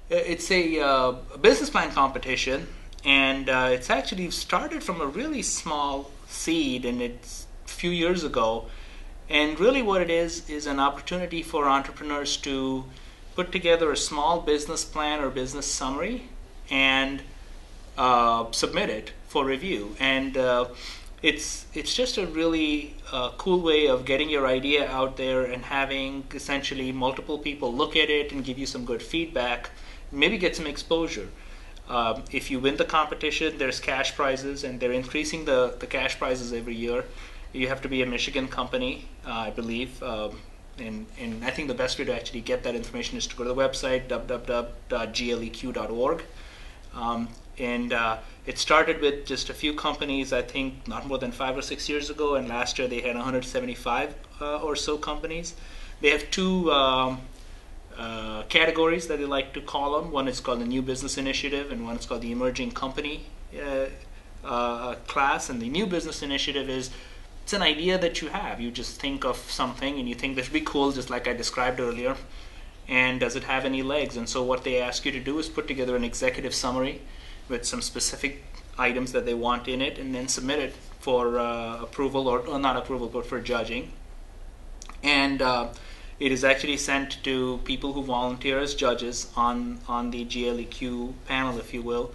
It's a business plan competition, and it's actually started from a really small seed, and it's a few years ago. And really, what it is an opportunity for entrepreneurs to put together a small business plan or business summary and submit it for review. And it's just a really cool way of getting your idea out there and having essentially multiple people look at it and give you some good feedback, maybe get some exposure. If you win the competition, there's cash prizes, and they're increasing the cash prizes every year. You have to be a Michigan company, I believe. And I think the best way to actually get that information is to go to the website, www.gleq.org. And it started with just a few companies, I think not more than 5 or 6 years ago, and last year they had 175 or so companies. They have two categories that they like to call them. One is called the New Business Initiative, and one is called the Emerging Company class. And the New Business Initiative is, it's an idea that you have. You just think of something and you think this would be cool, just like I described earlier. And does it have any legs? And so what they ask you to do is put together an executive summary with some specific items that they want in it, and then submit it for approval, or not approval, but for judging. And it is actually sent to people who volunteer as judges on the GLEQ panel, if you will.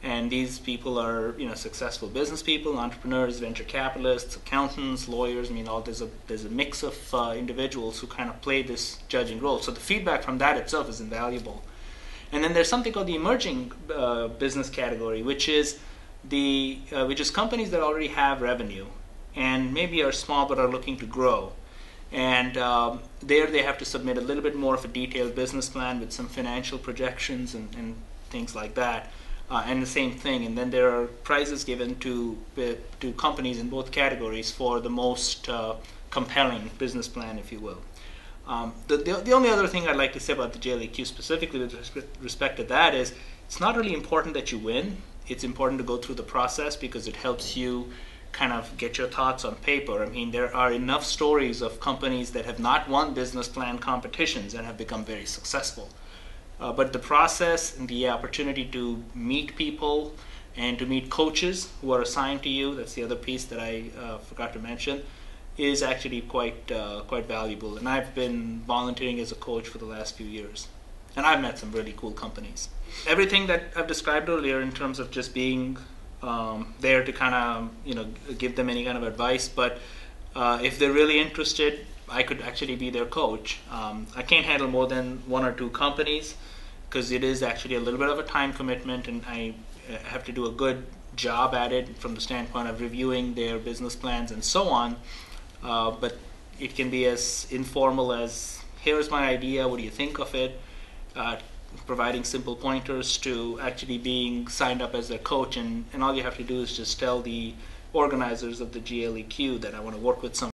And these people are, successful business people, entrepreneurs, venture capitalists, accountants, lawyers. I mean, there's a mix of individuals who kind of play this judging role. So the feedback from that itself is invaluable. And then there's something called the emerging business category, which is companies that already have revenue and maybe are small but are looking to grow. And there they have to submit a little bit more of a detailed business plan with some financial projections and things like that. And the same thing. And then there are prizes given to companies in both categories for the most compelling business plan, if you will. The only other thing I'd like to say about the GLEQ specifically with respect to that is, it's not really important that you win. It's important to go through the process because it helps you kind of get your thoughts on paper. I mean, there are enough stories of companies that have not won business plan competitions and have become very successful. But the process and the opportunity to meet people and to meet coaches who are assigned to you, that's the other piece that I forgot to mention, is actually quite valuable. And I've been volunteering as a coach for the last few years. And I've met some really cool companies. Everything that I've described earlier in terms of just being there to kind of give them any kind of advice, but if they're really interested, I could actually be their coach. I can't handle more than 1 or 2 companies because it is actually a little bit of a time commitment, and I have to do a good job at it from the standpoint of reviewing their business plans and so on. But it can be as informal as, here's my idea, what do you think of it? Providing simple pointers to actually being signed up as their coach, and all you have to do is just tell the organizers of the GLEQ that I want to work with some